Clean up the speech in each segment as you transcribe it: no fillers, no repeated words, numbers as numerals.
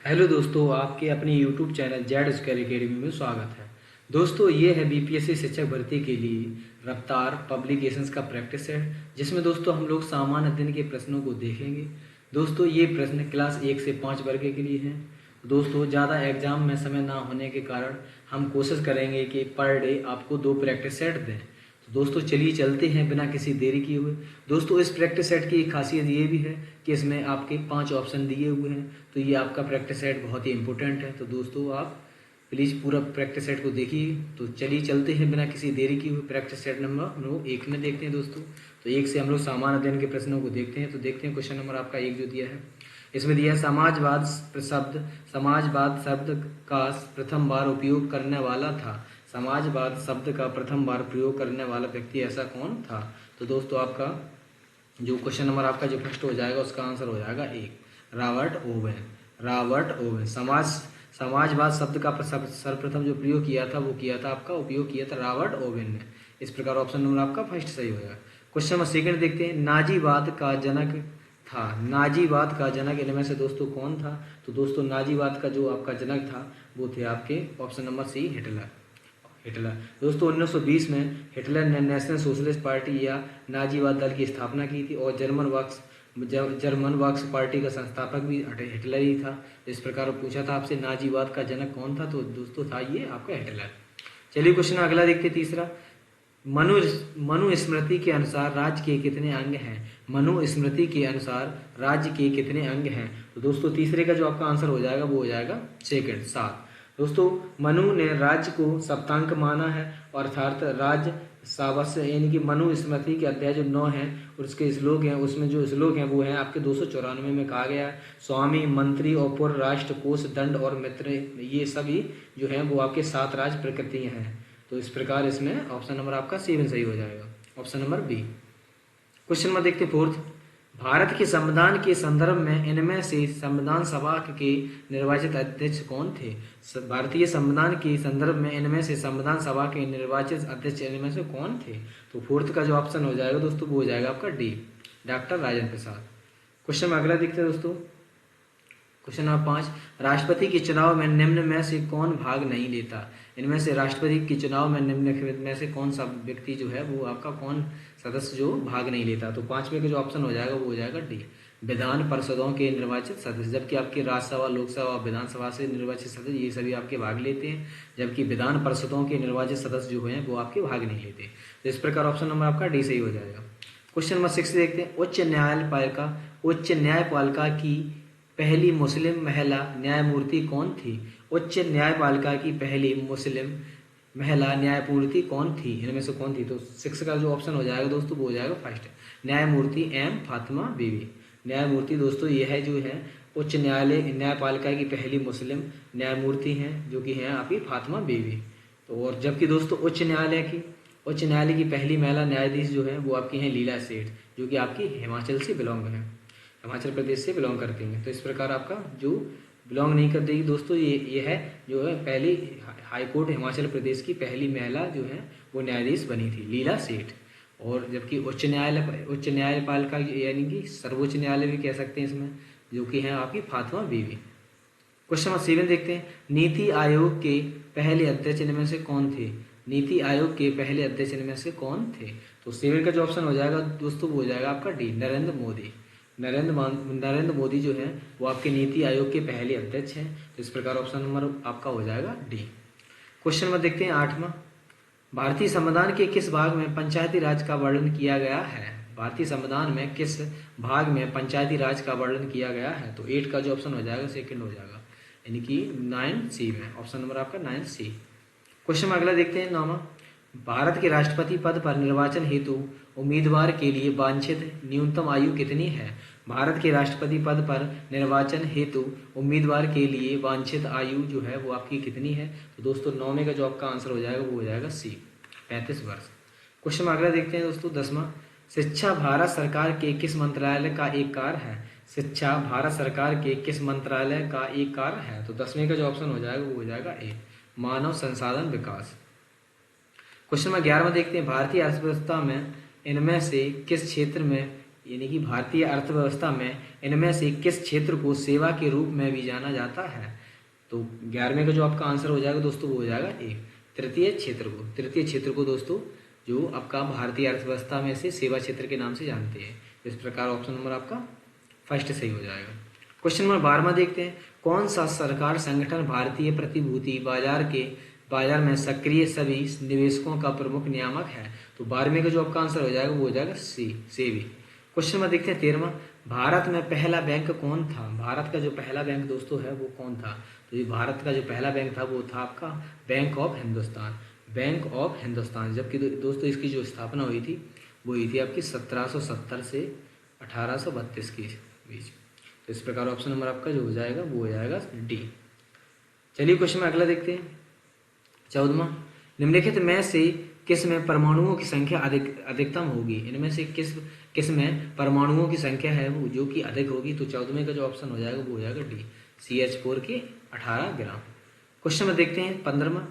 Hello दोस्तों, आपके अपने YouTube channel Z square academy में स्वागत है। दोस्तों, ये है बीपीएससी शिक्षक भर्ती के लिए रफ्तार पब्लिकेशंस का प्रैक्टिस सेट, जिसमें दोस्तों हम लोग सामान्य अध्ययन के प्रश्नों को देखेंगे। दोस्तों, ये प्रश्न क्लास 1 से 5 वर्ग के लिए हैं। दोस्तों, ज़्यादा एग्जाम में समय ना होने के कारण हम कोशिश करेंगे कि पर डे आपको 2 प्रैक्टिस सेट दें। तो दोस्तों, चलिए चलते हैं बिना किसी देरी किए हुए। दोस्तों, इस प्रैक्टिस सेट की एक खासियत ये भी है कि इसमें आपके 5 ऑप्शन दिए हुए हैं, तो ये आपका प्रैक्टिस सेट बहुत ही इंपॉर्टेंट है। तो दोस्तों, आप प्लीज़ पूरा प्रैक्टिस सेट को देखिए। तो चलिए चलते हैं बिना किसी देरी किए हुए प्रैक्टिस सेट नंबर हम लोग 1 में देखते हैं। दोस्तों, तो 1 से हम लोग सामान्य अध्ययन के प्रश्नों को देखते हैं। तो देखते हैं क्वेश्चन नंबर आपका 1 जो दिया है, इसमें दिया है समाजवाद शब्द का प्रथम बार उपयोग करने वाला था। समाजवाद शब्द का प्रथम बार प्रयोग करने वाला व्यक्ति ऐसा कौन था। तो दोस्तों, आपका जो क्वेश्चन नंबर आपका जो फर्स्ट हो जाएगा उसका आंसर हो जाएगा 1, रॉबर्ट ओवेन। समाजवाद शब्द का सर्वप्रथम जो प्रयोग किया था वो किया था आपका उपयोग किया था रॉबर्ट ओवेन ने। इस प्रकार ऑप्शन नंबर आपका फर्स्ट सही हो जाएगा। क्वेश्चन नंबर सेकंड देखते हैं, नाजीवाद का जनक इनमें से दोस्तों कौन था। तो दोस्तों, नाजीवाद का जो आपका जनक था वो थे आपके ऑप्शन नंबर सी, हिटलर। दोस्तों, 1920 में हिटलर ने नेशनल सोशलिस्ट पार्टी या नाजीवाद दल की स्थापना की थी और जर्मन वर्क्स पार्टी का संस्थापक भी हिटलर ही था। इस प्रकार पूछा था आपसे नाजीवाद का जनक कौन था, तो दोस्तों था ये आपका हिटलर। चलिए क्वेश्चन अगला देखते हैं, तीसरा। मनुस्मृति के अनुसार राज्य के कितने अंग हैं। मनुस्मृति के अनुसार राज्य के कितने अंग हैं। तो दोस्तों, तीसरे का जो आपका आंसर हो जाएगा वो हो जाएगा सेकंड, 7। दोस्तों, मनु ने राज्य को सप्तांक माना है और अर्थात राज्य सावस्य, यानी कि मनुस्मृति के अध्याय जो 9 है और उसके श्लोक हैं, उसमें जो श्लोक हैं वो हैं आपके 294 में कहा गया है, स्वामी, मंत्री और पूर्व राष्ट्र, कोष, दंड और मित्र, ये सभी जो हैं वो आपके 7 राज प्रकृतियां हैं। तो इस प्रकार इसमें ऑप्शन नंबर आपका 7 सही हो जाएगा, option number B. Question number देखते हैं फोर्थ, भारत के संविधान के संदर्भ में इनमें से संविधान सभा के निर्वाचित अध्यक्ष कौन थे। भारतीय संविधान के संदर्भ में इनमें से संविधान सभा के निर्वाचित अध्यक्ष इनमें से कौन थे। तो फोर्थ का जो ऑप्शन हो जाएगा दोस्तों वो हो जाएगा आपका D, doctor Rajendra Prasad. Question में अगला देखते हैं दोस्तों, क्वेश्चन नंबर 5, राष्ट्रपति के चुनाव में निम्न में से कौन भाग नहीं लेता। इनमें से राष्ट्रपति के चुनाव में निम्नलिखित में से कौन सा व्यक्ति जो है वो आपका कौन सदस्य जो भाग नहीं लेता। तो 5वें का जो ऑप्शन हो जाएगा वो हो जाएगा डी, विधान परिषदों के निर्वाचित सदस्य। जबकि आपके राज्यसभा, लोकसभा और विधानसभा से निर्वाचित सदस्य ये सभी आपके भाग लेते हैं, जबकि विधान परिषदों के निर्वाचित सदस्य जो हैं वो आपके भाग नहीं लेते। तो इस प्रकार ऑप्शन नंबर आपका डी सही हो जाएगा। क्वेश्चन नंबर 6 देखते हैं, उच्च न्यायपालिका की पहली मुस्लिम महिला न्यायमूर्ति कौन थी। उच्च न्यायपालिका की पहली मुस्लिम महिला न्यायमूर्ति कौन थी, इनमें से कौन थी। तो 6 का जो ऑप्शन हो जाएगा दोस्तों वो हो जाएगा फर्स्ट, न्यायमूर्ति एम फातिमा बीवी। न्यायमूर्ति दोस्तों ये है जो है उच्च न्यायपालिका की पहली मुस्लिम न्यायमूर्ति हैं जो कि हैं आपकी फातिमा बीवी। तो और जबकि दोस्तों उच्च न्यायालय की पहली महिला न्यायाधीश जो है वो आपकी हैं लीला सेठ, जो कि आपकी हिमाचल प्रदेश से बिलोंग करती हैं। तो इस प्रकार आपका जो बिलोंग नहीं करती दोस्तों ये है जो है पहली हाईकोर्ट हिमाचल प्रदेश की पहली महिला जो है वो न्यायाधीश बनी थी, लीला सेठ। और जबकि उच्च न्यायपालिका यानी कि सर्वोच्च न्यायालय भी कह सकते हैं इसमें, जो कि हैं आपकी फातिमा बीवी। क्वेश्चन नंबर 7 देखते हैं, नीति आयोग के पहले अध्यक्ष इनमें से कौन थे। नीति आयोग के पहले अध्यक्ष इनमें से कौन थे। तो 7 का जो ऑप्शन हो जाएगा दोस्तों वो हो जाएगा आपका डी, नरेंद्र मोदी जो है वो आपके नीति आयोग के पहले अध्यक्ष हैं। तो इस प्रकार ऑप्शन नंबर आपका हो जाएगा डी। क्वेश्चन नंबर देखते हैं 8वां, भारतीय संविधान के किस भाग में पंचायती राज का वर्णन किया गया है। भारतीय संविधान में किस भाग में पंचायती राज का वर्णन किया गया है। तो 8 का जो ऑप्शन हो जाएगा सेकंड हो जाएगा, यानी कि 9C में, ऑप्शन नंबर आपका 9C। क्वेश्चन में अगला देखते हैं 9वां, भारत के राष्ट्रपति पद पर निर्वाचन हेतु उम्मीदवार के लिए वांछित न्यूनतम आयु कितनी है। भारत के राष्ट्रपति पद पर निर्वाचन हेतु उम्मीदवार के लिए वांछित आयु जो है वो आपकी कितनी है। तो दोस्तों 9वें का जो आपका आंसर हो जाएगा वो हो जाएगा सी, 35 वर्ष। क्वेश्चन में अगला देखते हैं दोस्तों 10वां, शिक्षा भारत सरकार के किस मंत्रालय का एक कार्य है। शिक्षा भारत सरकार के किस मंत्रालय का एक कार्य है। तो 10वें का जो ऑप्शन हो जाएगा वो हो जाएगा ए, मानव संसाधन विकास। क्वेश्चन में 11वां देखते हैं, भारतीय अर्थव्यवस्था में इनमें से किस क्षेत्र में यानी कि भारतीय अर्थव्यवस्था में इनमें से किस क्षेत्र को सेवा के रूप में भी जाना जाता है? तो 11वें का जो आपका आंसर हो जाएगा दोस्तों वो हो जाएगा ए, तृतीय क्षेत्र को दोस्तों जो आपका भारतीय अर्थव्यवस्था में से सेवा क्षेत्र के नाम से जानते हैं। इस प्रकार ऑप्शन नंबर आपका फर्स्ट सही हो जाएगा। क्वेश्चन नंबर 12वां देखते हैं, कौन सा सरकार संगठन भारतीय प्रतिभूति बाजार में सक्रिय सभी निवेशकों का प्रमुख नियामक है? तो 12वें का जो आपका आंसर हो जाएगा वो हो जाएगा सी, सेबी। क्वेश्चन नंबर देखते हैं 13वां, भारत में पहला बैंक कौन था? भारत का जो पहला बैंक दोस्तों है वो कौन था? तो ये भारत का जो पहला बैंक था वो था आपका बैंक ऑफ हिंदुस्तान। जबकि दोस्तों इसकी जो स्थापना हुई थी वो हुई थी आपकी 1770 से 1832 के बीच। तो इस प्रकार ऑप्शन नंबर आपका जो हो जाएगा वो हो जाएगा डी। चलिए क्वेश्चन में अगला देखते हैं 14वां, निम्नलिखित में से किस में परमाणुओं की संख्या अधिकतम होगी? इनमें से किस में परमाणुओं की संख्या है वो जो कि अधिक होगी? तो 14वें का जो ऑप्शन हो जाएगा वो हो जाएगा डी, CH4 के 18 ग्राम। क्वेश्चन में देखते हैं 15वां,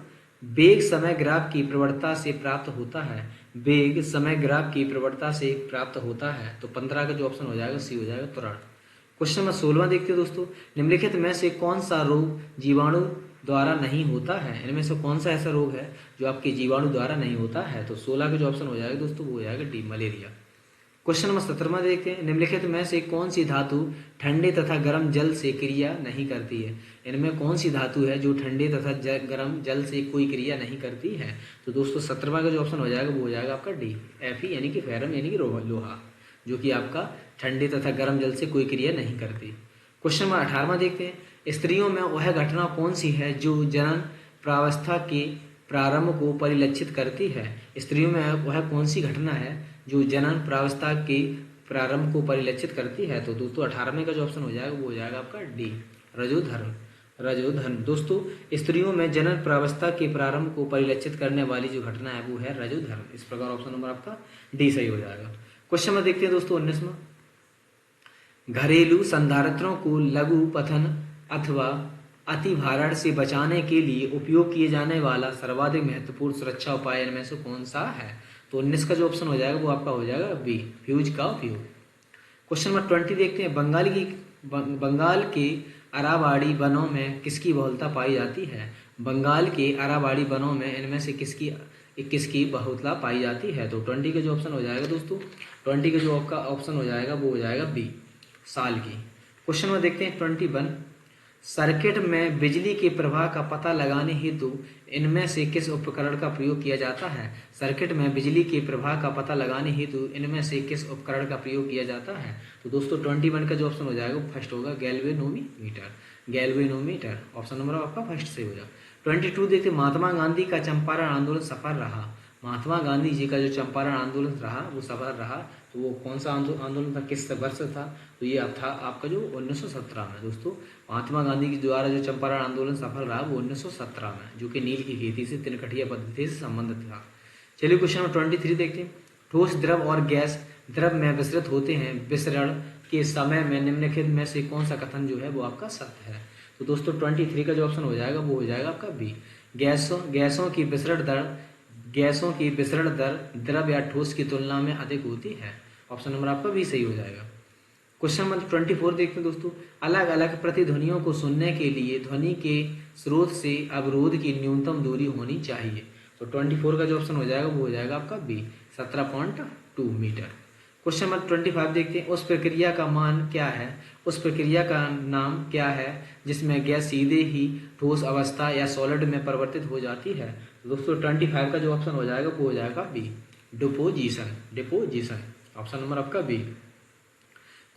वेग समय ग्राफ की प्रवणता से प्राप्त होता है। वेग समय ग्राफ की प्रवणता से प्राप्त होता है। तो 15 का जो ऑप्शन हो जाएगा सी हो जाएगा, त्वरण। क्वेश्चन नंबर 16वां देखते हैं दोस्तों, निम्नलिखित में से कौन सा रोग जीवाणु द्वारा नहीं होता है? इनमें से कौन सा ऐसा रोग है जो आपके जीवाणु द्वारा नहीं होता है? तो 16 का जो ऑप्शन हो जाएगा दोस्तों वो हो जाएगा डी, मलेरिया। क्वेश्चन नंबर 17वां देखते हैं, निम्नलिखित में से कौन सी धातु ठंडे तथा गर्म जल से क्रिया नहीं करती है? इनमें कौन सी धातु है जो ठंडे तथा गर्म जल से कोई क्रिया नहीं करती है? तो दोस्तों 17वां का जो ऑप्शन हो जाएगा वो हो जाएगा आपका डी, Fe यानी कि फेरम यानी कि लोहा, जो कि आपका ठंडे तथा गर्म जल से कोई क्रिया नहीं करती। क्वेश्चन नंबर 18वां देखते हैं, स्त्रियों में वह घटना कौन सी है जो जनन प्रावस्था के प्रारंभ को परिलक्षित करती है? स्त्रियों में वह कौन सी घटना है जो जनन प्रावस्था के प्रारंभ को परिलक्षित करती है? तो दोस्तों 18वें का जो ऑप्शन हो जाएगा वो हो जाएगा आपका डी, रजोधर्म। दोस्तों स्त्रियों में जनन प्रावस्था के प्रारंभ को परिलक्षित करने वाली जो घटना है वो है रजोधर्म। इस प्रकार ऑप्शन नंबर आपका डी सही हो जाएगा। क्वेश्चन में देखते हैं दोस्तों 19वां, घरेलू संधारित्रों को लघु पतन अथवा अतिभारण से बचाने के लिए उपयोग किए जाने वाला सर्वाधिक महत्वपूर्ण सुरक्षा उपाय इनमें से कौन सा है? तो 19 का जो ऑप्शन हो जाएगा वो आपका हो जाएगा बी, फ्यूज का उपयोग। क्वेश्चन नंबर 20 देखते हैं, बंगाल के अरावाड़ी वनों में किसकी बहुलता पाई जाती है? बंगाल के अरावाड़ी वनों में इनमें से किसकी बहुलता पाई जाती है? तो 20 का जो ऑप्शन हो जाएगा दोस्तों, 20 का जो आपका ऑप्शन हो जाएगा वो हो जाएगा बी, साल की। क्वेश्चन में देखते हैं 21, सर्किट में बिजली के प्रवाह का पता लगाने हेतु इनमें से किस उपकरण का प्रयोग किया जाता है? सर्किट में बिजली के प्रवाह का पता लगाने हेतु इनमें से किस उपकरण का प्रयोग किया जाता है? तो दोस्तों 21 का जो ऑप्शन हो जाएगा फर्स्ट होगा, गैल्वेनोमीटर। ऑप्शन नंबर आपका फर्स्ट से हो जाएगा। 22 देखते, महात्मा गांधी का चंपारण आंदोलन सफल रहा। महात्मा गांधी जी का जो चंपारण आंदोलन रहा वो सफल रहा। तो वो कौन सा आंदोलन था, किस वर्ष था? तो ये था आपका जो 1917 में। दोस्तों महात्मा गांधी के द्वारा जो चंपारण आंदोलन सफल रहा वो 1917 में, जो कि नील की खेती से तिनकठिया पद्धति से संबंधित था। चलिए क्वेश्चन नंबर 23 देखते हैं, ठोस द्रव और गैस द्रव में विसरित होते हैं, विसरण के समय में निम्नलिखित में से कौन सा कथन जो है वो आपका सत्य है? तो दोस्तों 23 का जो ऑप्शन हो जाएगा वो हो जाएगा आपका बी, गैसों की विसरण दर द्रव या ठोस की तुलना में अधिक होती है। ऑप्शन नंबर आपका बी सही हो जाएगा। क्वेश्चन नंबर 24 देखते हैं दोस्तों, अलग अलग प्रतिध्वनियों को सुनने के लिए ध्वनि के स्रोत से अवरोध की न्यूनतम दूरी होनी चाहिए। तो 24 का जो ऑप्शन हो जाएगा वो हो जाएगा आपका बी, 17.2 मीटर। क्वेश्चन नंबर 25 देखते हैं, उस प्रक्रिया का मान क्या है, उस प्रक्रिया का नाम क्या है जिसमें गैस सीधे ही ठोस अवस्था या सॉलिड में परिवर्तित हो जाती है? तो दोस्तों 25 का जो ऑप्शन हो जाएगा वो हो जाएगा बी, डिपोजिशन। ऑप्शन नंबर आपका बी।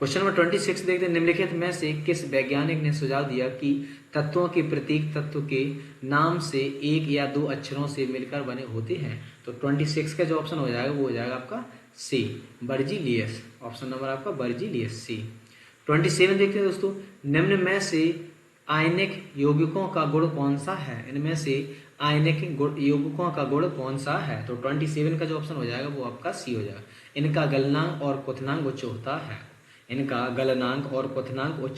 क्वेश्चन नंबर 26 देखते हैं, निम्नलिखित में से किस वैज्ञानिक ने सुझाव दिया कि तत्वों के प्रतीक तत्व के नाम से एक या दो अक्षरों से मिलकर बने होते हैं? तो 26 का जो ऑप्शन हो जाएगा वो हो जाएगा आपका सी, बर्जीलियस। ऑप्शन नंबर आपका बर्जीलियस, सी। 27 देखते हैं दोस्तों, निम्न में से आयनिक यौगिकों का गुण कौन सा है? इनमें से आयनिक यौगिकों का गुण कौन सा है? तो 27 का जो ऑप्शन हो जाएगा वो आपका सी हो जाएगा, इनका गलनांक और क्वथनांक उच्च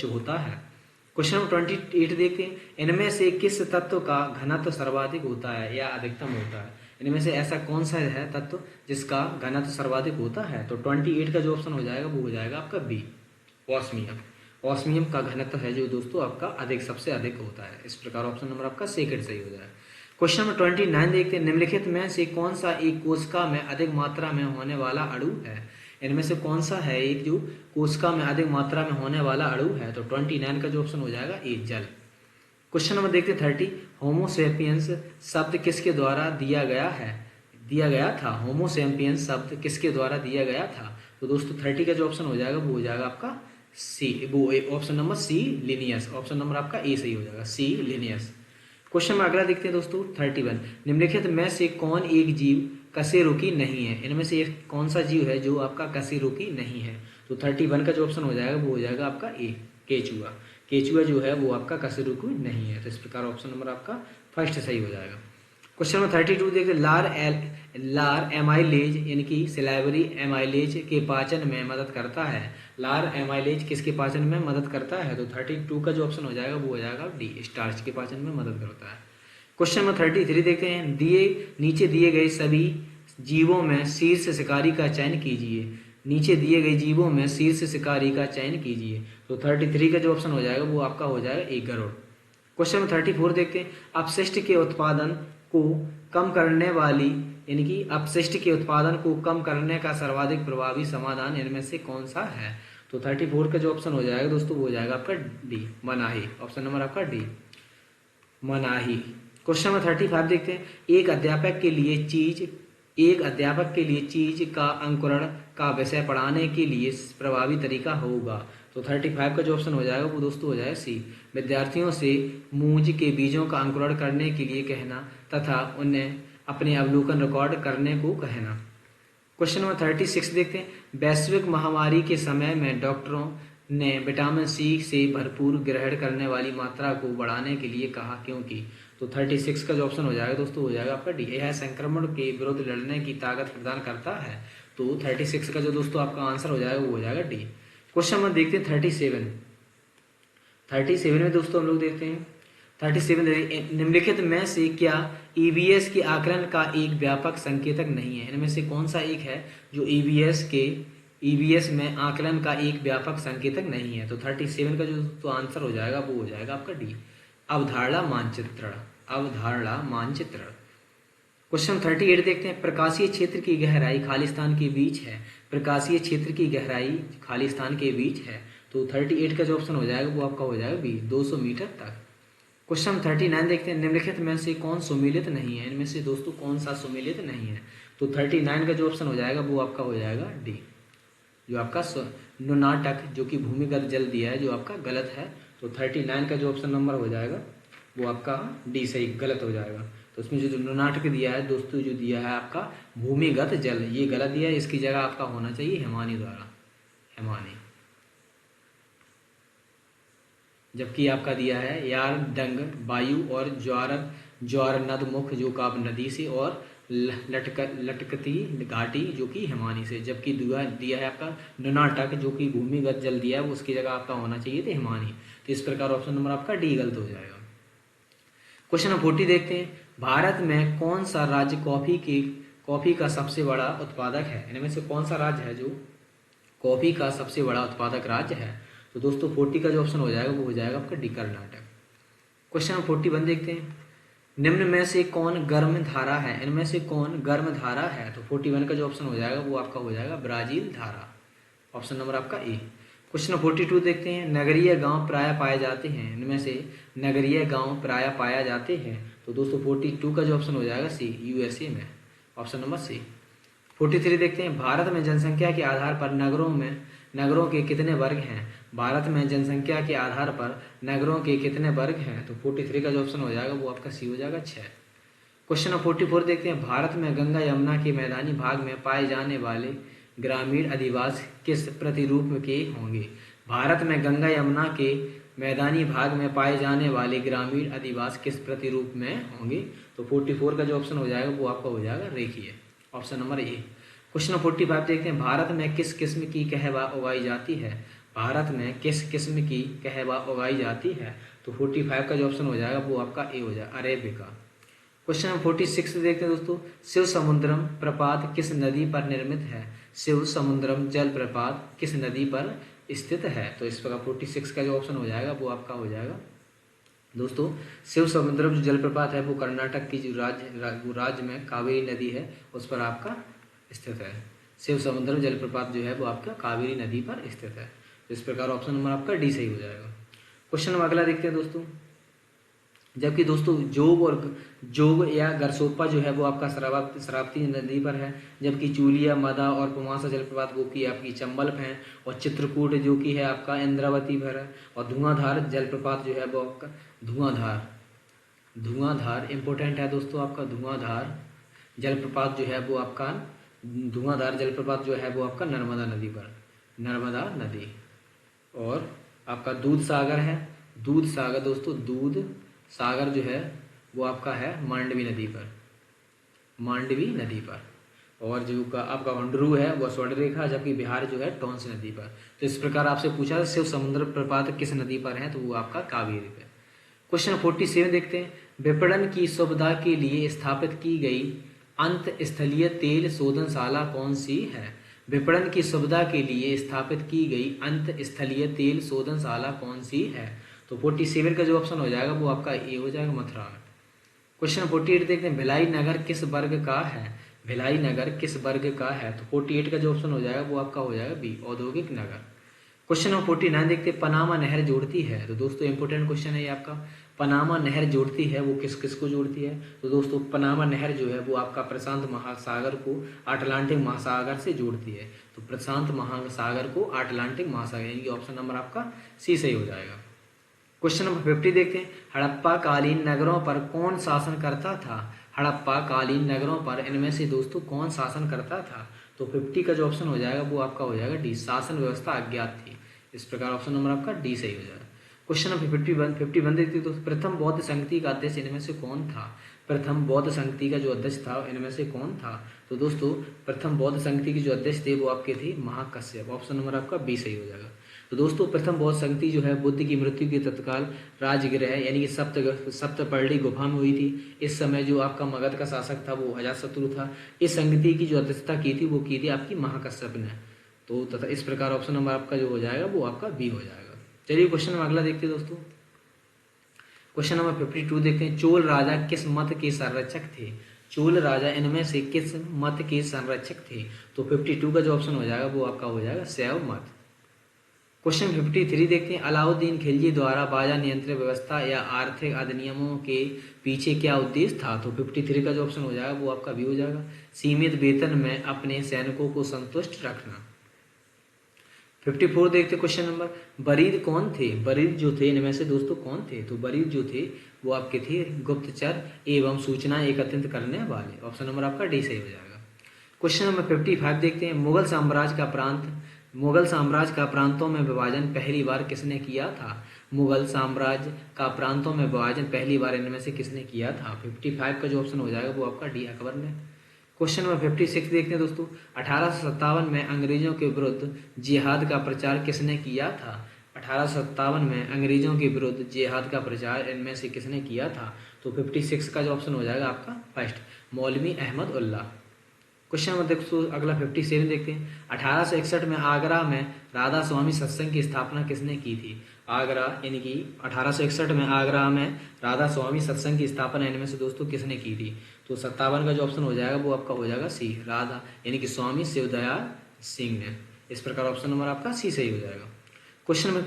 होता है। क्वेश्चन नंबर 28 देखते हैं, इनमें से किस तत्व का घनत्व सर्वाधिक होता है या अधिकतम होता है? इनमें से ऐसा कौन सा है तत्व जिसका घनत्व सर्वाधिक होता है? तो 28 का जो ऑप्शन हो जाएगा वो हो जाएगा आपका बी, ऑस्मियम। ऑस्मियम का घनत्व है जो दोस्तों आपका अधिक, सबसे अधिक होता है। इस प्रकार ऑप्शन नंबर आपका सेकंड सही हो जाएगा। क्वेश्चन नंबर 29 देखते हैं, निम्नलिखित में से कौन सा एक कोशिका में अधिक मात्रा में होने वाला अणु है? इनमें से कौन सा है एक जो कोशिका में अधिक मात्रा में होने वाला अणु है? तो 29 का जो ऑप्शन हो जाएगा ए, जल। क्वेश्चन नंबर देखते हैं 30, होमोसेपियंस शब्द किसके द्वारा दिया गया था? होमोसेपियंस शब्द किसके द्वारा दिया गया था? तो दोस्तों 30 का जो ऑप्शन हो जाएगा वो हो जाएगा आपका सी, वो option number C, Linnaeus. Option number आपका ए सही हो जाएगा, सी, लिनियस। क्वेश्चन में अगला देखते हैं दोस्तों 31, निम्नलिखित में से कौन एक जीव कशेरुकी नहीं है? इनमें से एक कौन सा जीव है जो आपका कशेरुकी नहीं है? तो 31 का जो ऑप्शन हो जाएगा वो हो जाएगा आपका ए, केचुआ। केचुआ जो है वो आपका कशेरुकी नहीं है। तो इस प्रकार ऑप्शन नंबर आपका फर्स्ट सही हो जाएगा। क्वेश्चन नंबर 32 देखते हैं, लार एमाइलेज यानी कि सिलाइवरी एमाइलेज के पाचन में मदद करता है। लार एमाइलेज किसके पाचन में मदद करता है? तो 32 का जो ऑप्शन हो जाएगा वो हो जाएगा डी, स्टार्च के पाचन में मदद करता है। क्वेश्चन नंबर 33 देखते हैं, नीचे दिए गए सभी जीवों में शीर्ष शिकारी का चयन कीजिए। नीचे दिए गए जीवों में शीर्ष शिकारी का चयन कीजिए। तो 33 का जो ऑप्शन हो जाएगा वो आपका हो जाएगा एक, गरुड़। क्वेश्चन नंबर 34 देखते हैं, अपशिष्ट के उत्पादन को कम करने वाली यानी कि अपशिष्ट के उत्पादन को कम करने का सर्वाधिक प्रभावी समाधान इनमें से कौन सा है? तो 34 का जो ऑप्शन हो जाएगा दोस्तों वो हो जाएगा आपका डी, मनाही। ऑप्शन नंबर आपका डी, मनाही। क्वेश्चन नंबर 35 देखते हैं, एक अध्यापक के लिए चीज का अंकुरण का विषय पढ़ाने के लिए प्रभावी तरीका होगा। तो 35 का जो ऑप्शन हो जाएगा वो दोस्तों हो जाएगा सी, विद्यार्थियों से मूंज के बीजों का अंकुरण करने के लिए कहना तथा उन्हें अपने अवलोकन रिकॉर्ड करने को कहना। क्वेश्चन नंबर 36 देखते हैं, वैश्विक महामारी के समय में डॉक्टरों ने विटामिन सी से भरपूर ग्रहण करने वाली मात्रा को बढ़ाने के लिए कहा, क्योंकि? तो 36 का जो ऑप्शन हो जाएगा दोस्तों हो जाएगा आपका डी, यह संक्रमण के विरुद्ध लड़ने की ताकत प्रदान करता है। तो 36 का जो दोस्तों आपका आंसर हो जाएगा वो हो जाएगा डी। क्वेश्चन नंबर देखते हैं 37 में दोस्तों हम लोग देखते हैं 37, निम्नलिखित में से क्या ईवीएस के आकलन का एक व्यापक संकेतक नहीं है? इनमें से कौन सा एक है जो ईवीएस में आकलन का एक व्यापक संकेतक नहीं है? तो 37 का जो तो आंसर हो जाएगा वो हो जाएगा आपका डी, अवधारणा मानचित्रण। क्वेश्चन 38 देखते हैं, प्रकाशीय क्षेत्र की गहराई खालिस्तान के बीच है। प्रकाशीय क्षेत्र की गहराई खालिस्तान के बीच है। तो 38 का जो ऑप्शन हो जाएगा वो आपका हो जाएगा बी, 200 मीटर तक। क्वेश्चन 39 देखते हैं, निम्नलिखित में से कौन सुमेलित नहीं है? इनमें से दोस्तों कौन सा सुमेलित नहीं है? तो 39 का जो ऑप्शन हो जाएगा वो आपका हो जाएगा डी, जो आपका नुनाटक जो कि भूमिगत जल दिया है जो आपका गलत है। तो 39 का जो ऑप्शन नंबर हो जाएगा वो आपका डी सही, गलत हो जाएगा। तो उसमें जो नुनाटक दिया है दोस्तों, जो दिया है आपका भूमिगत जल, ये गलत दिया है। इसकी जगह आपका होना चाहिए हिमानी द्वारा, हिमानी। जबकि आपका दिया है यार दंग वायु और ज्वार नद मुख जो काब नदी से और लटकती घाटी जो कि हिमानी से। जबकि दिया है आपका नुनाटक जो कि भूमिगत जल दिया है, वो उसकी जगह आपका होना चाहिए थे हिमानी। तो इस प्रकार ऑप्शन नंबर आपका डी गलत हो जाएगा। क्वेश्चन नंबर 40 देखते हैं, भारत में कौन सा राज्य कॉफी का सबसे बड़ा उत्पादक है? इनमें से कौन सा राज्य है जो कॉफी का सबसे बड़ा उत्पादक राज्य है? तो दोस्तों 40 का जो ऑप्शन हो जाएगा वो हो जाएगा आपका डी, कर्नाटक। क्वेश्चन नंबर 41 देखते हैं, निम्न में से कौन गर्म धारा है? इनमें से कौन गर्म धारा है? तो 41 का जो ऑप्शन हो जाएगा वो आपका हो जाएगा ब्राजील धारा। ऑप्शन नंबर आपका ए। क्वेश्चन नंबर 42 देखते हैं, नगरीय गांव प्रायः पाए जाते हैं। इनमें से नगरीय गांव प्रायः पाया जाते हैं। तो दोस्तों 42 का जो ऑप्शन हो जाएगा सी, यूएसए में। Option number C. 43 देखते हैं, भारत में जनसंख्या के आधार पर नगरों के कितने वर्ग हैं? भारत में जनसंख्या के आधार पर नगरों के कितने वर्ग हैं? तो 43 का जो ऑप्शन हो जाएगा वो आपका सी हो जाएगा 6। क्वेश्चन नंबर 44 देखते हैं, भारत में गंगा यमुना के मैदानी भाग में पाए जाने वाले ग्रामीण अधिवास किस प्रतिरूप के होंगे? भारत में गंगा यमुना के मैदानी भाग में पाए जाने वाले ग्रामीण अधिवास किस प्रतिरूप में होंगे? तो 44 का जो ऑप्शन हो जाएगा वो आपका हो जाएगा रेखीय। Option number A. Question number 45 देखते हैं, भारत में किस किस्म की कहवा उगाई जाती है? भारत में किस किस्म की कहवा उगाई जाती है? तो 45 का जो ऑप्शन हो जाएगा वो आपका ए हो जाएगा, अरेबिका। क्वेश्चन नंबर 46 देखते हैं दोस्तों, शिव समुद्रम प्रपात किस नदी पर निर्मित है? शिव समुद्रम जल प्रपात किस नदी पर स्थित है? तो इस प्रकार 46 का जो ऑप्शन हो जाएगा वो आपका हो जाएगा दोस्तों, शिव समुद्रम जो जलप्रपात है वो कर्नाटक की जो राज्य में कावेरी नदी है उस पर आपका स्थित है। शिव समुद्रम जलप्रपात जो है वो आपका कावेरी नदी पर स्थित है। तो इस प्रकार ऑप्शन नंबर आपका डी सही हो जाएगा। क्वेश्चन नंबर अगला देखते हैं दोस्तों, जबकि दोस्तों जोग या गरसोप्पा जो है वो आपका शरावती नदी पर है, जबकि चूलिया, मदा और पुमासा जलप्रपात वो की आपकी चंबल पर है, और चित्रकूट जो कि है आपका इंद्रावती पर है, और धुआंधार जलप्रपात जो है वो आपका धुआंधार इंपॉर्टेंट है दोस्तों, आपका धुआंधार जलप्रपात जो है वो आपका जो है वो आपका नर्मदा नदी पर, नर्मदा नदी। और आपका दूध सागर है, दूध सागर दोस्तों, दूध सागर जो है वो आपका है मांडवी नदी पर, मांडवी नदी पर। और जो आपका हुंडरू है वो स्वर्णरेखा, जबकि बिहार जो है टोंस नदी पर। तो इस प्रकार आपसे पूछा शिव समुद्र प्रपात किस नदी पर है, तो वो आपका कावेरी पर। क्वेश्चन 47 देखते हैं, विपणन की सुविधा के लिए स्थापित की गई अंत स्थलीय तेल शोधनशाला कौन सी है? विपणन की सुविधा के लिए स्थापित की गई अंत स्थलीय तेल शोधनशाला कौन सी है? तो 47 का जो ऑप्शन हो जाएगा वो आपका ए हो जाएगा, मथुरा में। क्वेश्चन 48 देखते हैं, भिलाई नगर किस वर्ग का है? भिलाई नगर किस वर्ग का है? तो 48 का जो ऑप्शन हो जाएगा वो आपका हो जाएगा बी, औद्योगिक नगर। क्वेश्चन नंबर 49 देखते हैं, पनामा नहर जोड़ती है। तो दोस्तों इंपोर्टेंट क्वेश्चन है ये आपका, पनामा नहर जोड़ती है वो किस किस को जोड़ती है? तो दोस्तों पनामा नहर जो है वो आपका प्रशांत महासागर को अटलांटिक महासागर से जोड़ती है। तो प्रशांत महासागर को अटलांटिक महासागर, यानी ऑप्शन नंबर आपका सी सही हो जाएगा। क्वेश्चन नंबर 50 देखते हैं, हड़प्पा कालीन नगरों पर कौन शासन करता था? हड़प्पा कालीन नगरों पर इनमें से दोस्तों कौन शासन करता था? तो 50 का जो ऑप्शन हो जाएगा वो आपका हो जाएगा डी, शासन व्यवस्था अज्ञात थी। इस प्रकार ऑप्शन नंबर आपका डी सही हो जाएगा। क्वेश्चन नंबर 51 देखते हैं दोस्तों, प्रथम बौद्ध संगति का अध्यक्ष इनमें से कौन था? प्रथम बौद्ध संगति का जो अध्यक्ष था इनमें से कौन था? तो दोस्तों प्रथम बौद्ध संगति के जो अध्यक्ष थे वो आपके थे महाकश्यप। ऑप्शन नंबर आपका बी सही हो जाएगा। तो दोस्तों प्रथम बौद्ध संगति जो है बुद्ध की मृत्यु के तत्काल राजगृह यानी कि सप्तपर्णी गुफा में हुई थी। इस समय जो आपका मगध का शासक था वो अजातशत्रु था। इस संगति की जो अध्यक्षता की थी वो की थी आपकी महाकश्यप ने। तो तथा इस प्रकार ऑप्शन नंबर आपका जो हो जाएगा वो आपका बी हो जाएगा। चलिए क्वेश्चन नंबर अगला देखते हैं दोस्तों, क्वेश्चन नंबर 52 देखते हैं, चोल राजा किस मत के संरक्षक थे? चोल राजा इनमें से किस मत के संरक्षक थे? तो 52 का जो ऑप्शन हो जाएगा वो आपका हो जाएगा शैव मत। क्वेश्चन 53 देखते हैं, अलाउद्दीन खिलजी द्वारा बाजार नियंत्रण व्यवस्था या आर्थिक अधिनियमों के पीछे क्या उद्देश्य था? तो 53 का जो ऑप्शन हो जाएगा वो आपका बी हो जाएगा, सीमित वेतन में अपने सैनिकों को संतुष्ट रखना। 54 देखते क्वेश्चन नंबर, बरीद कौन थे? बरीद जो थे इनमें से दोस्तों कौन थे? तो बरीद जो थे वो आपके थे गुप्तचर एवं सूचना एकत्रित करने वाले। ऑप्शन नंबर आपका डी सही हो जाएगा। क्वेश्चन नंबर 55 देखते हैं, मुगल साम्राज्य का प्रांतों में विभाजन पहली बार किसने किया था? मुगल साम्राज्य का प्रांतों में विभाजन पहली बार इनमें से किसने किया था? 55 का जो ऑप्शन हो जाएगा वो आपका डी, अकबर ने। क्वेश्चन नंबर 56 देखते हैं दोस्तों, 1857 में अंग्रेजों के विरुद्ध जिहाद का प्रचार किसने किया था? 1857 में अंग्रेजों के विरुद्ध जिहाद का प्रचार इनमें से किसने किया था? तो 56 का जो ऑप्शन हो जाएगा आपका फर्स्ट, मौलवी अहमद उल्ला। क्वेश्चन नंबर दोस्तों अगला 57 देखते हैं, 1861 में आगरा में राधा स्वामी सत्संग की स्थापना किसने की थी? आगरा यानी कि 1861 में आगरा में राधा स्वामी सत्संग की स्थापना इनमें से दोस्तों किसने की थी? तो 57 का जो ऑप्शन हो जाएगा वो आपका हो जाएगा सी, राधा यानी कि स्वामी शिवदयाल सिंह ने। इस प्रकार ऑप्शन नंबर आपका सी सही हो जाएगा। क्वेश्चन नंबर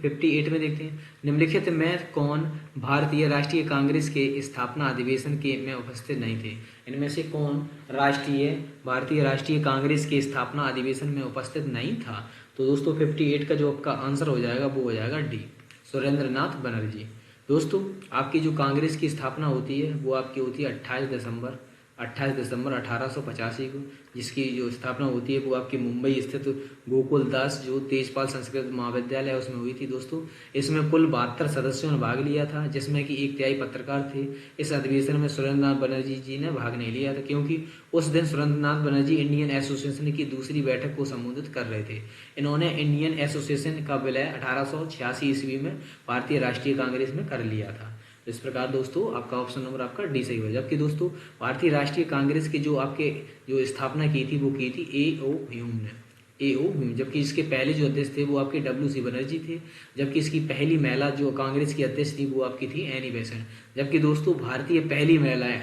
58 में देखते हैं, निम्नलिखित में कौन भारतीय राष्ट्रीय कांग्रेस के स्थापना अधिवेशन के में उपस्थित नहीं थे? इनमें से कौन भारतीय राष्ट्रीय कांग्रेस के स्थापना अधिवेशन में उपस्थित नहीं था? तो दोस्तों 58 का जो आपका आंसर हो जाएगा वो हो जाएगा डी, सुरेंद्र नाथ बनर्जी। दोस्तों आपकी जो कांग्रेस की स्थापना होती है वो आपकी होती है 28 दिसंबर 1885 को, जिसकी जो स्थापना होती है वो आपकी मुंबई स्थित गोकुल दास जो तेजपाल संस्कृत महाविद्यालय है उसमें हुई थी। दोस्तों इसमें कुल 72 सदस्यों ने भाग लिया था, जिसमें कि 1/3 पत्रकार थे। इस अधिवेशन में सुरेंद्र नाथ बनर्जी जी ने भाग नहीं लिया था, क्योंकि उस दिन सुरेंद्र नाथ बनर्जी इंडियन एसोसिएशन की दूसरी बैठक को संबोधित कर रहे थे। इन्होंने इंडियन एसोसिएशन का विलय 1886 ईस्वी में भारतीय राष्ट्रीय कांग्रेस में कर लिया था। तो इस प्रकार दोस्तों आपका ऑप्शन नंबर आपका डी सही हो। जबकि दोस्तों भारतीय राष्ट्रीय कांग्रेस की जो स्थापना की थी वो की थी A.O. ह्यूम ने, A.O. ह्यूम। जबकि इसके पहले जो अध्यक्ष थे वो आपके W.C. बनर्जी थे। जबकि इसकी पहली महिला जो कांग्रेस की अध्यक्ष थी वो आपकी थी एनी बेसेंट। जबकि दोस्तों पहली महिलाएं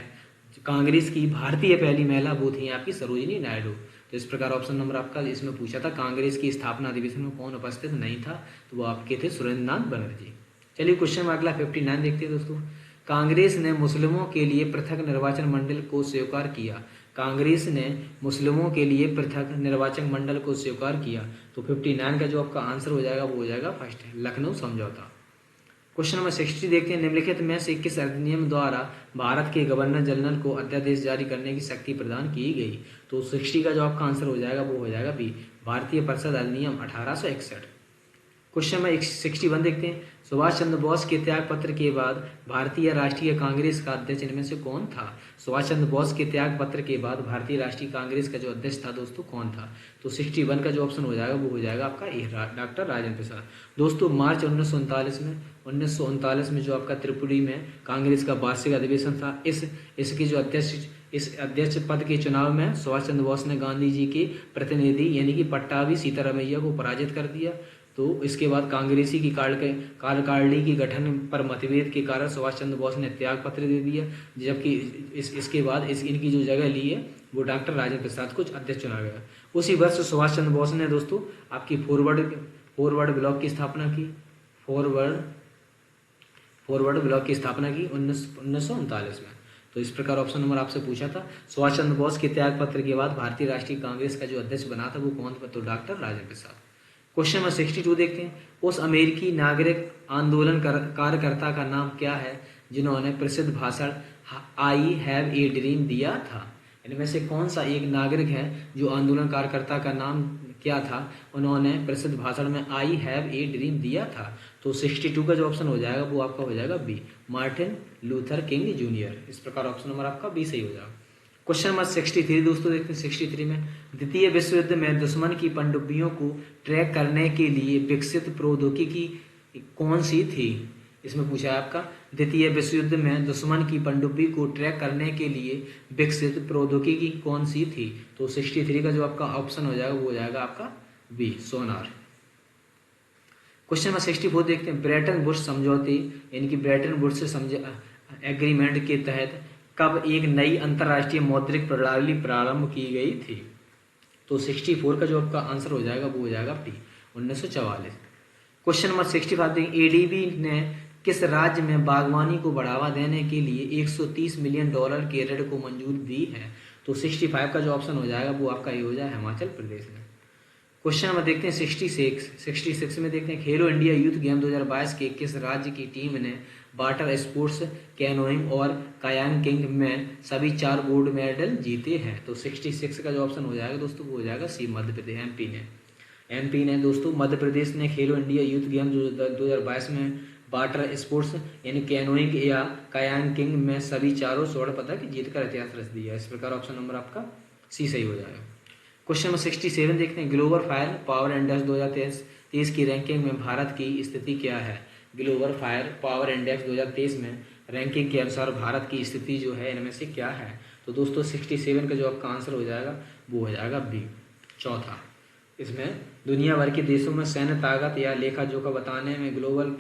कांग्रेस की भारतीय पहली महिला वो थी आपकी सरोजिनी नायडू। तो इस प्रकार ऑप्शन नंबर आपका इसमें पूछा था कांग्रेस की स्थापना अधिवेशन में कौन उपस्थित नहीं था, तो वो आपके थे सुरेंद्रनाथ बनर्जी। चलिए क्वेश्चन अगला 59 देखते हैं दोस्तों। कांग्रेस ने मुस्लिमों के लिए पृथक निर्वाचन मंडल को स्वीकार किया। कांग्रेस ने मुस्लिमों के लिए पृथक निर्वाचन मंडल को स्वीकार किया। तो 59 का जो आपका आंसर हो जाएगा वो हो जाएगा फर्स्ट है, लखनऊ समझौता। क्वेश्चन नंबर 60 देखते हैं। निम्नलिखित में से किस अधिनियम द्वारा भारत के गवर्नर जनरल को अध्यादेश जारी करने की शक्ति प्रदान की गई? तो 60 का जो आपका आंसर हो जाएगा वो हो जाएगा बी, भारतीय परिषद अधिनियम 1861। क्वेश्चन नंबर 61 देखते हैं। सुभाष चंद्र बोस के त्याग पत्र के बाद भारतीय राष्ट्रीय कांग्रेस का अध्यक्ष इनमें से कौन था? सुभाष चंद्र बोस के त्याग पत्र के बाद भारतीय राष्ट्रीय कांग्रेस का जो अध्यक्ष था दोस्तों कौन था? तो 61 का जो ऑप्शन हो जाएगा वो हो जाएगा आपका ए, डॉक्टर राजेंद्र प्रसाद। दोस्तों मार्च 1939 में जो आपका त्रिपुरी में कांग्रेस का वार्षिक अधिवेशन था, इस अध्यक्ष पद के चुनाव में सुभाष चंद्र बोस ने गांधी जी के प्रतिनिधि यानी कि पट्टाभी सीतारामैया को पराजित कर दिया। तो इसके बाद कांग्रेसी की कार्यकारिणी के गठन पर मतभेद के कारण सुभाष चंद्र बोस ने त्याग पत्र दे दिया। जबकि इसके बाद इनकी जो जगह ली है वो डॉक्टर राजेंद्र प्रसाद को अध्यक्ष चुना गया। उसी वर्ष सुभाष चंद्र बोस ने दोस्तों आपकी फॉरवर्ड ब्लॉक की स्थापना की। फॉरवर्ड ब्लॉक की स्थापना की 1939 में। तो इस प्रकार ऑप्शन नंबर आपसे पूछा था सुभाष चंद्र बोस के त्याग पत्र के बाद भारतीय राष्ट्रीय कांग्रेस का जो अध्यक्ष बना था वो कौन था? तो doctor Rajendra Prasad. Question number 62 देखते हैं। उस अमेरिकी नागरिक आंदोलन कार्यकर्ता का नाम क्या है जिन्होंने प्रसिद्ध भाषण आई हैव ए ड्रीम दिया था? इनमें से कौन सा एक नागरिक है जो आंदोलन कार्यकर्ता का नाम क्या था, उन्होंने प्रसिद्ध भाषण में आई हैव ए ड्रीम दिया था? तो 62 का जो ऑप्शन हो जाएगा वो आपका हो जाएगा B, Martin Luther King junior. इस प्रकार ऑप्शन नंबर आपका बी सही हो जाएगा। क्वेश्चन नंबर 63 दोस्तों देखते हैं। 63 में द्वितीय विश्व युद्ध में दुश्मन की पनडुब्बियों को ट्रैक करने के लिए विकसित प्रौद्योगिकी कौन सी थी? इसमें पूछा है आपका द्वितीय विश्व युद्ध में दुश्मन की पनडुब्बी को ट्रैक करने के लिए विकसित प्रौद्योगिकी कौन सी थी? तो 63 का जो आपका ऑप्शन हो जाएगा वो हो जाएगा आपका बी, सोनार। क्वेश्चन नंबर 64 देखते हैं। ब्रेटन वुड्स समझौते यानी कि ब्रेटन वुड्स एग्रीमेंट के तहत कब एक नई अंतर्राष्ट्रीय मौद्रिक प्रणाली प्रारंभ की गई थी? तो 64 का जो आपका आंसर हो जाएगा वो हो जाएगा टी, 1944। क्वेश्चन नंबर 65 देखिए। एडीबी ने किस राज्य में बागवानी को बढ़ावा देने के लिए 130 मिलियन डॉलर के ऋण को मंजूरी दी है? तो 65 का जो ऑप्शन हो जाएगा वो आपका ये हो जाएगा हिमाचल प्रदेश में। क्वेश्चन नंबर देखते हैं 66 में देखते हैं। खेलो इंडिया यूथ गेम 2022 के किस राज्य की टीम ने वाटर स्पोर्ट्स, कैनोइंग और कायांकिंग में सभी 4 गोल्ड मेडल जीते हैं? तो 66 का जो ऑप्शन हो जाएगा दोस्तों वो हो जाएगा सी, मध्य प्रदेश, एमपी ने दोस्तों मध्य प्रदेश ने खेलो इंडिया यूथ गेम 2022 में वाटर स्पोर्ट्स यानी कैनोइंग या कायांकिंग में सभी 4 स्वर्ण पदक जीतकर इतिहास रच दिया। इस प्रकार ऑप्शन नंबर आपका सी सही हो जाएगा। क्वेश्चन नंबर 67 देखते हैं। ग्लोबल फायर पावर इंडेक्स 2023 की रैंकिंग में भारत की स्थिति क्या है? ग्लोबल फायर पावर इंडेक्स 2023 में रैंकिंग के अनुसार भारत की स्थिति जो है इनमें से क्या है? तो दोस्तों 67 का जो आपका आंसर हो जाएगा वो हो जाएगा बी, चौथा। इसमें दुनिया भर के देशों में सैन्य ताकत या लेखा जोखा बताने में ग्लोबल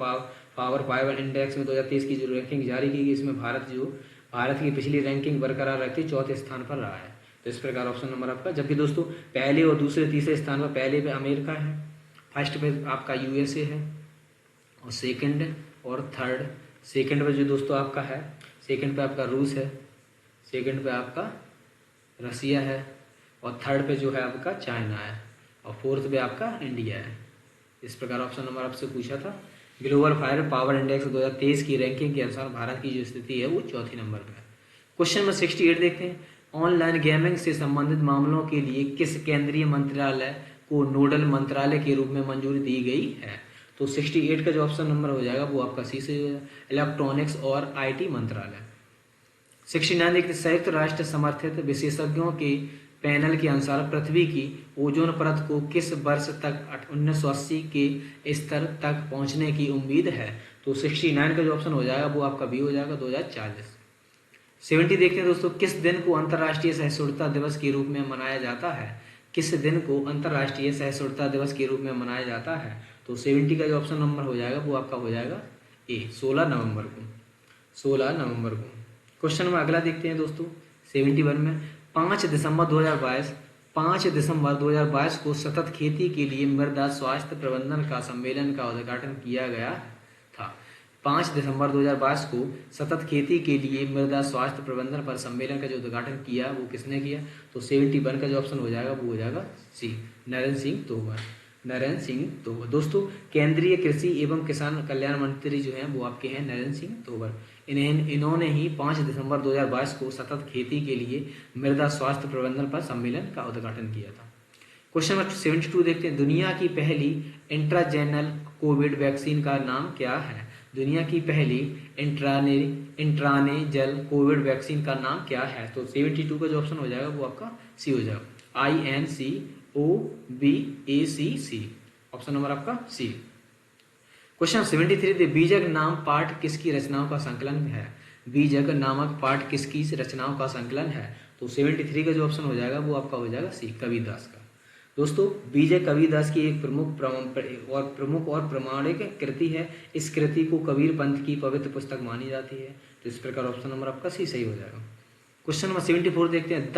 पावर इंडेक्स में 2023 की जो रैंकिंग जारी की गई, इसमें भारत की पिछली रैंकिंग बरकरार रखती 4थे स्थान पर रहा है। तो इस प्रकार ऑप्शन नंबर आपका, जबकि दोस्तों पहले और दूसरे तीसरे स्थान पर पहले पे अमेरिका है, फर्स्ट पे आपका यूएसए है और सेकंड और थर्ड, सेकंड पे जो दोस्तों आपका है, सेकंड पे आपका रूस है, सेकंड पे आपका रसिया है और थर्ड पे जो है आपका चाइना है और फोर्थ पे आपका इंडिया है। इस प्रकार ऑप्शन नंबर आपसे पूछा था। ग्लोबल फायर पावर इंडेक्स 2023 की रैंकिंग के अनुसार भारत की जो स्थिति है वो 4थे नंबर पर है। क्वेश्चन नंबर 68 देखते हैं। ऑनलाइन गेमिंग से संबंधित मामलों के लिए किस केंद्रीय मंत्रालय को नोडल मंत्रालय के रूप में मंजूरी दी गई है? तो 68 का जो ऑप्शन नंबर हो जाएगा वो आपका सी से इलेक्ट्रॉनिक्स और आईटी मंत्रालय। 69 देखते संयुक्त राष्ट्र समर्थित विशेषज्ञों के पैनल के अनुसार पृथ्वी की ओजोन परत को किस वर्ष तक 1980 के स्तर तक पहुंचने की उम्मीद है? तो 69 का जो ऑप्शन हो जाएगा वो आपका बी हो जाएगा 2040। 70 देखते हैं दोस्तों, किस दिन को अंतर्राष्ट्रीय सहिष्णुता दिवस के रूप में मनाया जाता है? किस दिन को अंतर्राष्ट्रीय सहिष्णुता दिवस के रूप में मनाया जाता है? तो 70 का जो ऑप्शन नंबर हो जाएगा वो आपका हो जाएगा ए, 16 नवंबर को। 16 नवंबर को। क्वेश्चन में अगला देखते हैं दोस्तों 71 में, 5 दिसंबर 2022 को सतत खेती के लिए मृदा स्वास्थ्य प्रबंधन का सम्मेलन का उद्घाटन किया गया था। 5 दिसंबर 2022 को सतत खेती के लिए मृदा स्वास्थ्य प्रबंधन पर सम्मेलन का जो उद्घाटन किया वो किसने किया? तो 71 का जो ऑप्शन हो जाएगा वो हो जाएगा सी, नरेंद्र सिंह तोमर। नरेंद्र सिंह तोमर। दोस्तों केंद्रीय कृषि एवं किसान कल्याण मंत्री जो हैं वो आपके हैं नरेंद्र सिंह तोमर। इन्होंने ही 5 दिसंबर 2022 को सतत खेती के लिए मृदा स्वास्थ्य प्रबंधन पर सम्मेलन का उद्घाटन किया था। क्वेश्चन नंबर 72 देखते हैं, दुनिया की पहली इंट्राजेनल कोविड वैक्सीन का नाम क्या है? दुनिया की पहली इंट्रानेजल कोविड वैक्सीन का नाम क्या है? तो 72 का जो ऑप्शन हो जाएगा वो आपका सी हो जाएगा, INCOVACC, ऑप्शन नंबर आपका सी। क्वेश्चन 73, बीजक नाम पाठ किसकी रचनाओं का संकलन है? बीजक नामक पाठ किसकी रचनाओं का संकलन है? तो 73 का जो ऑप्शन हो जाएगा वो आपका हो जाएगा सी, कबीरदास का। दोस्तों बीजक कबीरदास की एक प्रमुख और प्रामाणिक कृति है। इस कृति को कबीर पंथ की पवित्र पुस्तक मानी जाती है। तो इस प्रकार ऑप्शन नंबर आपका सी सही हो जाएगा। क्वेश्चन नंबर 74 देखते हैं, द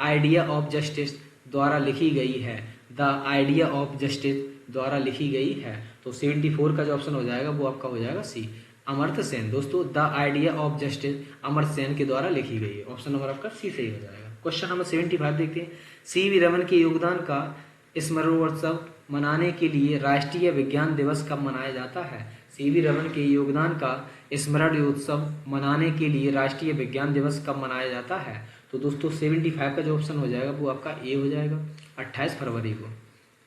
आइडिया ऑफ जस्टिस द्वारा लिखी गई है। द आइडिया ऑफ जस्टिस द्वारा लिखी गई है। तो 74 का जो ऑप्शन हो जाएगा वो आपका हो जाएगा सी, अमर्त्य सेन। दोस्तों the idea of justice Amartya Sen के द्वारा लिखी गई है। ऑप्शन नंबर आपका सी सही हो जाएगा। क्वेश्चन नंबर 75 देखते हैं, CV रमन के योगदान का स्मरणोत्सव मनाने के लिए राष्ट्रीय विज्ञान दिवस कब मनाया जाता है? CV रमन के योगदान का स्मरणोत्सव मनाने के लिए राष्ट्रीय विज्ञान दिवस कब मनाया जाता है? तो दोस्तों 75 का जो ऑप्शन हो जाएगा वो आपका ए हो जाएगा, 28 फरवरी को।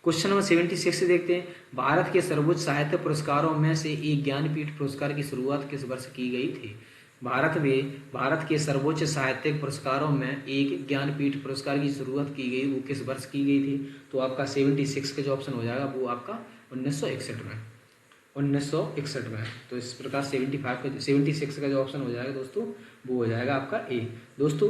क्वेश्चन नंबर 76 देखते हैं, भारत के सर्वोच्च साहित्य पुरस्कारों में से एक ज्ञानपीठ पुरस्कार की शुरुआत किस वर्ष की गई थी? भारत के सर्वोच्च साहित्यिक पुरस्कारों में एक ज्ञानपीठ पुरस्कार की शुरुआत की गई, वो किस वर्ष की गई थी? तो आपका 76 का जो ऑप्शन हो जाएगा वो आपका 1961 में। 1961 में। तो इस प्रकार 76 का जो ऑप्शन हो जाएगा दोस्तों वो हो जाएगा आपका ए। दोस्तों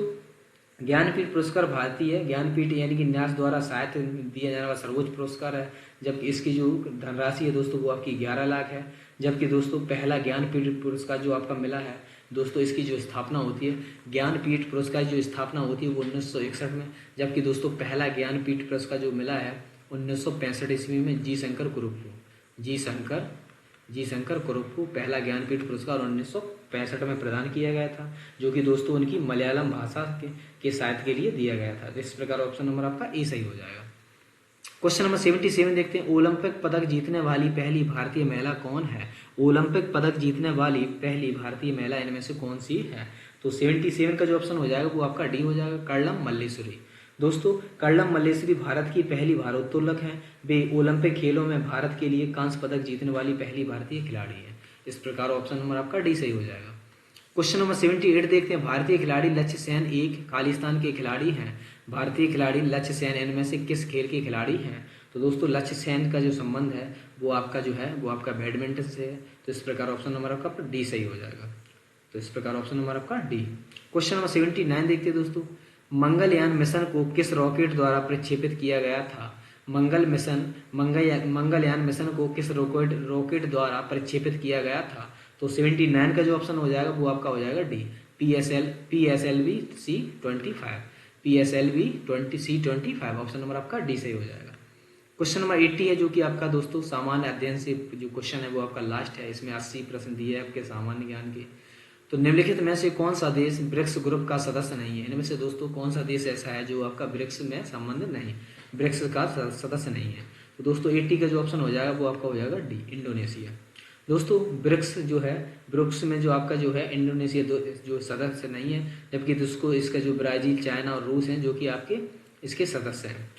ज्ञानपीठ पुरस्कार भारतीय ज्ञानपीठ यानी कि न्यास द्वारा साहित्य दिया जाने वाला सर्वोच्च पुरस्कार है। जबकि इसकी जो धनराशि है दोस्तों वो आपकी 11 लाख है। जबकि दोस्तों पहला ज्ञानपीठ पुरस्कार जो आपका मिला है दोस्तों, इसकी जो स्थापना होती है, ज्ञानपीठ पुरस्कार जो स्थापना होती है वो 1961 में। जबकि दोस्तों पहला ज्ञानपीठ पुरस्कार जो मिला है 1965 ईस्वी में जी शंकर कुरुप्पू पहला ज्ञानपीठ पुरस्कार 1965 में प्रदान किया गया था, जो कि दोस्तों उनकी मलयालम भाषा के साहित्य के लिए दिया गया था। इस प्रकार ऑप्शन नंबर आपका ए सही हो जाएगा। क्वेश्चन नंबर 77 देखते हैं, ओलंपिक पदक जीतने वाली पहली भारतीय महिला कौन है? ओलंपिक पदक जीतने वाली पहली भारतीय महिला इनमें से कौन सी है? तो 77 का जो ऑप्शन हो जाएगा वो आपका डी हो जाएगा, कर्णम मल्लेश्वरी। दोस्तों कर्णम मल्लेश्वरी भारत की पहली भारोत्तोलक हैं। वे ओलंपिक खेलों में भारत के लिए कांस्य पदक जीतने वाली पहली भारतीय खिलाड़ी हैं। इस प्रकार ऑप्शन नंबर आपका डी सही हो जाएगा। क्वेश्चन नंबर 78 देखते हैं, भारतीय खिलाड़ी लक्ष्य सेन एक खालिस्तान के खिलाड़ी हैं। भारतीय खिलाड़ी लक्ष्य सेन इनमें से किस खेल के खिलाड़ी हैं? तो दोस्तों लक्ष्य सेन का जो संबंध है वो आपका जो है वो आपका बैडमिंटन से है। तो इस प्रकार ऑप्शन नंबर आपका डी सही हो जाएगा। तो इस प्रकार ऑप्शन नंबर आपका डी। क्वेश्चन नंबर 79 देखते हैं दोस्तों, मंगलयान मिशन को किस रॉकेट द्वारा प्रक्षेपित किया गया था? मंगलयान मिशन को किस रॉकेट द्वारा प्रक्षेपित किया गया था? तो 79 का जो ऑप्शन हो जाएगा वो आपका हो जाएगा D, PSLV C-25 option number आपका डी सही हो जाएगा। क्वेश्चन नंबर 80 है जो कि आपका दोस्तों सामान्य अध्ययन से जो क्वेश्चन है वो आपका लास्ट है। इसमें 80 प्रश्न दिए हैं आपके सामान्य ज्ञान के। तो निम्नलिखित में से कौन सा देश ब्रिक्स ग्रुप का सदस्य नहीं है? इनमें से दोस्तों कौन सा देश ऐसा है जो आपका ब्रिक्स में संबंध नहीं, ब्रिक्स का सदस्य नहीं है? तो दोस्तों 80 का जो ऑप्शन हो जाएगा वो आपका हो जाएगा डी, इंडोनेशिया। दोस्तों ब्रिक्स जो है, ब्रिक्स में जो आपका जो है इंडोनेशिया जो सदस्य नहीं है, जबकि दोस्तों इसका जो ब्राजील, चाइना और रूस हैं जो कि आपके इसके सदस्य हैं।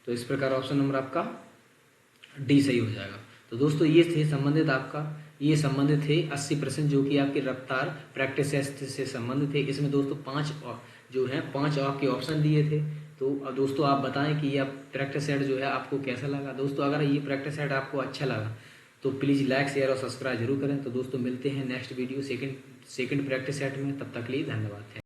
तो इस प्रकार ऑप्शन नंबर आपका डी सही हो जाएगा। तो दोस्तों ये संबंधित थे 80 प्रश्न जो कि आपके रफ्तार प्रैक्टिस टेस्ट से संबंधित थे। इसमें दोस्तों 5 आपके ऑप्शन दिए थे। तो अब दोस्तों आप बताएं कि यह प्रैक्टिस सेट जो है आपको कैसा लगा। दोस्तों अगर ये प्रैक्टिस सेट आपको अच्छा लगा तो प्लीज़ लाइक शेयर और सब्सक्राइब जरूर करें। तो दोस्तों मिलते हैं next video second practice set में, तब तक के लिए धन्यवाद।